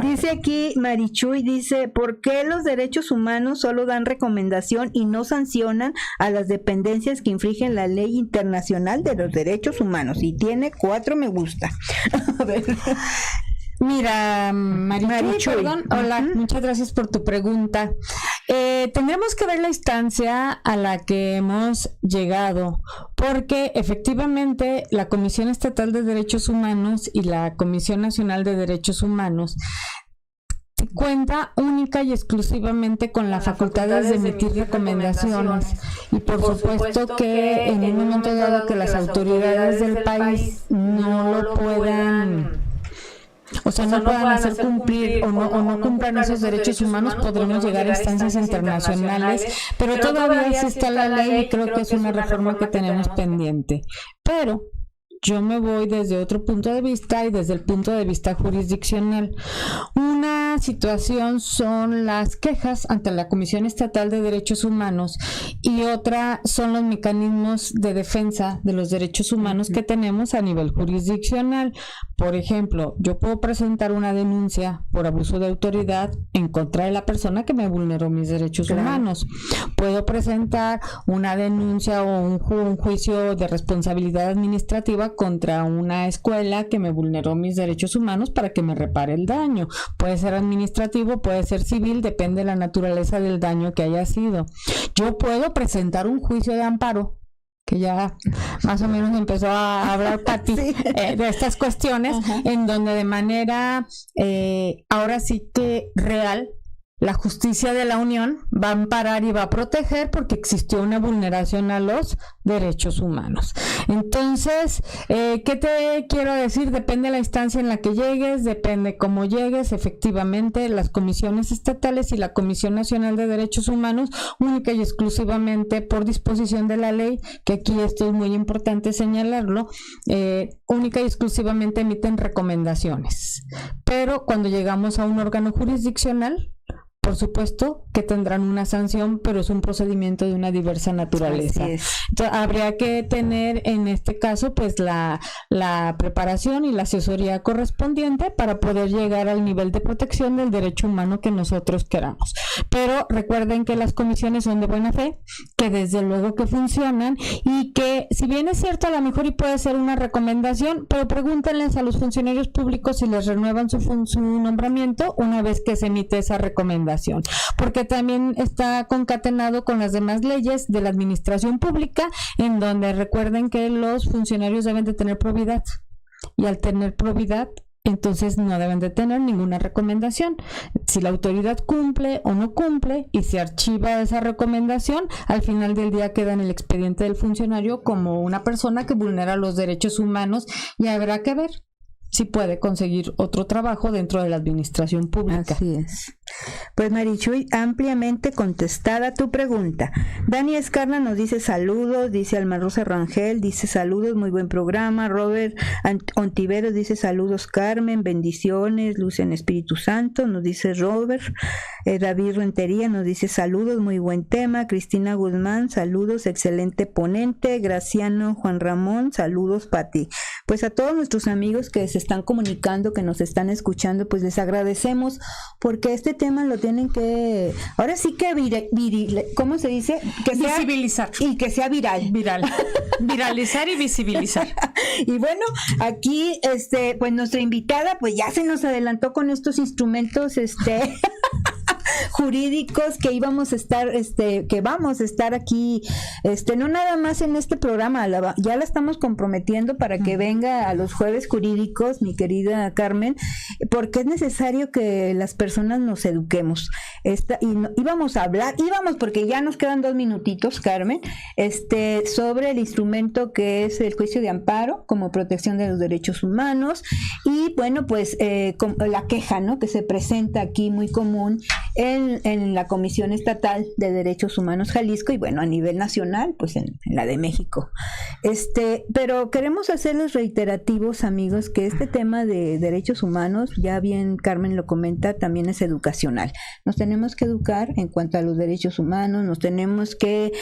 Dice aquí Marichuy, dice, ¿por qué los derechos humanos solo dan recomendación y no sancionan a las dependencias que infringen la ley internacional de los derechos humanos? Y tiene 4 me gusta. A ver. Mira, Marichuy, perdón, hola, muchas gracias por tu pregunta. Tendremos que ver la instancia a la que hemos llegado, porque efectivamente la Comisión Estatal de Derechos Humanos y la Comisión Nacional de Derechos Humanos cuenta única y exclusivamente con la facultad de emitir recomendaciones, y por supuesto que en un momento dado que las autoridades del país no lo puedan, o sea, no puedan hacer cumplir o no cumplan esos derechos humanos, podremos llegar a instancias internacionales, pero todavía sí está la ley y creo que es una reforma que tenemos pendiente. Pero yo me voy desde otro punto de vista y desde el punto de vista jurisdiccional. Una situación son las quejas ante la Comisión Estatal de Derechos Humanos y otra son los mecanismos de defensa de los derechos humanos que tenemos a nivel jurisdiccional. Por ejemplo, yo puedo presentar una denuncia por abuso de autoridad en contra de la persona que me vulneró mis derechos humanos. Puedo presentar una denuncia o un juicio de responsabilidad administrativa contra una escuela que me vulneró mis derechos humanos para que me repare el daño. Puede ser administrativo, puede ser civil, depende de la naturaleza del daño que haya sido. Yo puedo presentar un juicio de amparo, que ya más o menos empezó a hablar Pati de estas cuestiones, en donde de manera ahora sí que real, la justicia de la Unión va a amparar y va a proteger porque existió una vulneración a los derechos humanos. Entonces, ¿qué te quiero decir? Depende de la instancia en la que llegues, depende cómo llegues. Efectivamente, las comisiones estatales y la Comisión Nacional de Derechos Humanos, única y exclusivamente por disposición de la ley, que aquí esto es muy importante señalarlo, única y exclusivamente emiten recomendaciones. Pero cuando llegamos a un órgano jurisdiccional, por supuesto que tendrán una sanción, pero es un procedimiento de una diversa naturaleza. Entonces, habría que tener en este caso pues la preparación y la asesoría correspondiente para poder llegar al nivel de protección del derecho humano que nosotros queramos. Pero recuerden que las comisiones son de buena fe, que desde luego que funcionan y que si bien es cierto a lo mejor y puede ser una recomendación, pero pregúntenles a los funcionarios públicos si les renuevan su nombramiento una vez que se emite esa recomendación, porque también está concatenado con las demás leyes de la administración pública, en donde recuerden que los funcionarios deben de tener probidad, y al tener probidad entonces no deben de tener ninguna recomendación. Si la autoridad cumple o no cumple y se archiva esa recomendación, al final del día queda en el expediente del funcionario como una persona que vulnera los derechos humanos, y habrá que ver si puede conseguir otro trabajo dentro de la administración pública. Así es. Pues Marichuy, ampliamente contestada tu pregunta. Dani Escarna nos dice saludos, dice Alma Rosa Rangel, dice saludos, muy buen programa. Robert Ontiveros dice saludos Carmen, bendiciones, luz en Espíritu Santo, nos dice Robert. David Rentería nos dice saludos, muy buen tema. Cristina Guzmán, saludos, excelente ponente. Graciano Juan Ramón, saludos Pati. Pues a todos nuestros amigos que se están comunicando, que nos están escuchando, pues les agradecemos porque este tema lo tienen que, ahora sí que ¿cómo se dice? Que sea, visibilizar. Y que sea viral. Viralizar y visibilizar. Y bueno, aquí pues nuestra invitada pues ya se nos adelantó con estos instrumentos jurídicos que íbamos a estar, que vamos a estar aquí, no nada más en este programa, ya la estamos comprometiendo para que venga a los jueves jurídicos, mi querida Carmen, porque es necesario que las personas nos eduquemos. Íbamos a hablar, porque ya nos quedan 2 minutitos, Carmen, sobre el instrumento que es el juicio de amparo como protección de los derechos humanos, y bueno, pues la queja, ¿no?, que se presenta aquí muy común en la Comisión Estatal de Derechos Humanos Jalisco, y bueno, a nivel nacional, pues en la de México. Pero queremos hacerles reiterativos, amigos, que este tema de derechos humanos, ya bien Carmen lo comenta, también es educacional. Nos tenemos que educar en cuanto a los derechos humanos, nos tenemos que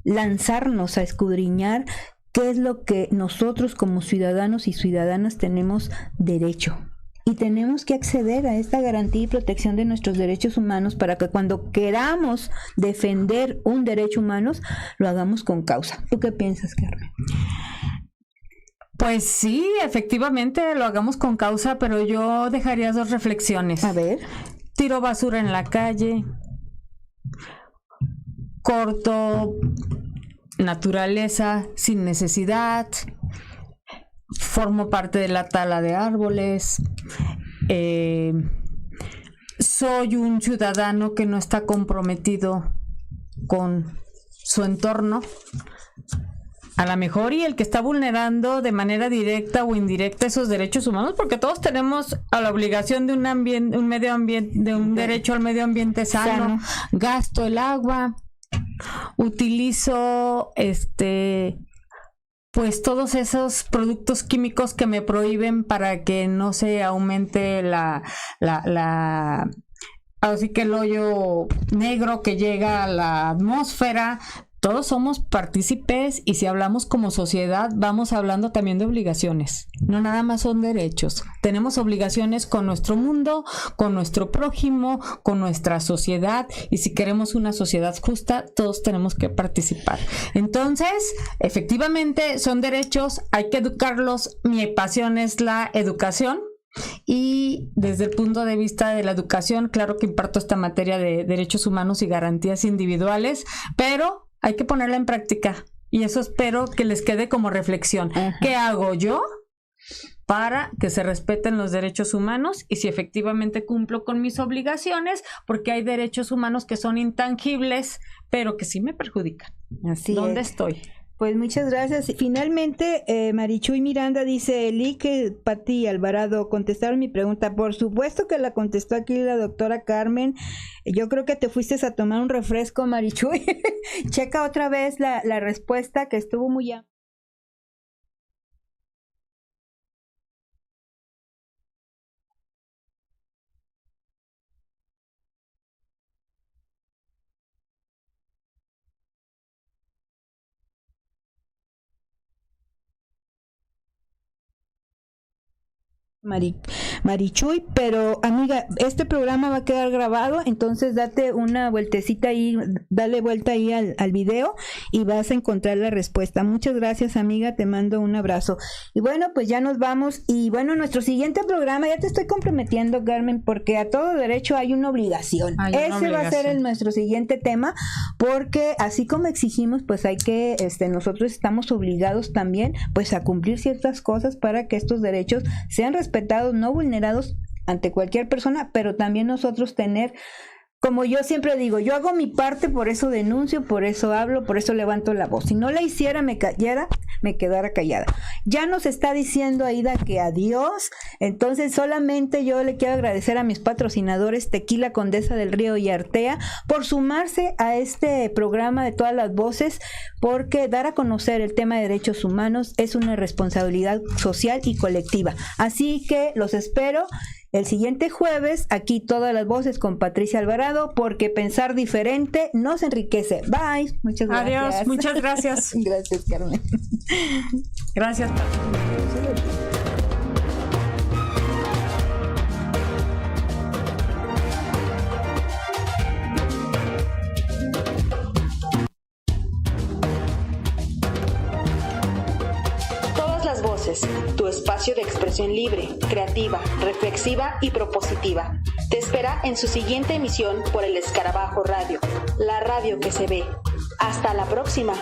lanzarnos a escudriñar qué es lo que nosotros como ciudadanos y ciudadanas tenemos derecho. Y tenemos que acceder a esta garantía y protección de nuestros derechos humanos para que cuando queramos defender un derecho humano, lo hagamos con causa. ¿Tú qué piensas, Carmen? Pues sí, efectivamente lo hagamos con causa, pero yo dejaría 2 reflexiones. A ver. Tiro basura en la calle, corto naturaleza sin necesidad, formo parte de la tala de árboles, soy un ciudadano que no está comprometido con su entorno, a lo mejor, y el que está vulnerando de manera directa o indirecta esos derechos humanos, porque todos tenemos a la obligación de un medio ambiente, de un derecho al medio ambiente sano. Gasto el agua, utilizo pues todos esos productos químicos que me prohíben para que no se aumente así que el hoyo negro que llega a la atmósfera. Todos somos partícipes y si hablamos como sociedad vamos hablando también de obligaciones, no nada más son derechos. Tenemos obligaciones con nuestro mundo, con nuestro prójimo, con nuestra sociedad y si queremos una sociedad justa todos tenemos que participar. Entonces, efectivamente son derechos, hay que educarlos, mi pasión es la educación. Y desde el punto de vista de la educación, claro que imparto esta materia de derechos humanos y garantías individuales, pero hay que ponerla en práctica y eso espero que les quede como reflexión. Ajá. ¿Qué hago yo para que se respeten los derechos humanos y si efectivamente cumplo con mis obligaciones? Porque hay derechos humanos que son intangibles, pero que sí me perjudican. Así ¿Dónde es. estoy? Pues muchas gracias. Finalmente, Marichuy Miranda dice, Eli, que Pati Alvarado contestaron mi pregunta. Por supuesto que la contestó aquí la doctora Carmen. Yo creo que te fuiste a tomar un refresco, Marichuy. Checa otra vez la respuesta que estuvo muy amplia. Marichuy, pero amiga, este programa va a quedar grabado, entonces date una vueltecita ahí, dale vuelta ahí al video y vas a encontrar la respuesta. Muchas gracias, amiga, te mando un abrazo. Y bueno, pues ya nos vamos y bueno, nuestro siguiente programa, ya te estoy comprometiendo, Carmen, porque a todo derecho hay una obligación. Ese va a ser nuestro siguiente tema, porque así como exigimos, pues hay que, nosotros estamos obligados también, pues a cumplir ciertas cosas para que estos derechos sean respetados, no vulnerados ante cualquier persona, pero también nosotros tener, como yo siempre digo, yo hago mi parte, por eso denuncio, por eso hablo, por eso levanto la voz. Si no la hiciera, me quedara callada. Ya nos está diciendo Aida que adiós, entonces solamente yo le quiero agradecer a mis patrocinadores Tequila Condesa del Río y Artea por sumarse a este programa de todas las voces, porque dar a conocer el tema de derechos humanos es una responsabilidad social y colectiva. Así que los espero el siguiente jueves, aquí todas las voces con Patricia Alvarado, porque pensar diferente nos enriquece. Bye. Muchas gracias. Adiós, muchas gracias. Gracias, Carmen. Gracias. Tu espacio de expresión libre, creativa, reflexiva y propositiva. Te espera en su siguiente emisión por el Escarabajo Radio, la radio que se ve. Hasta la próxima.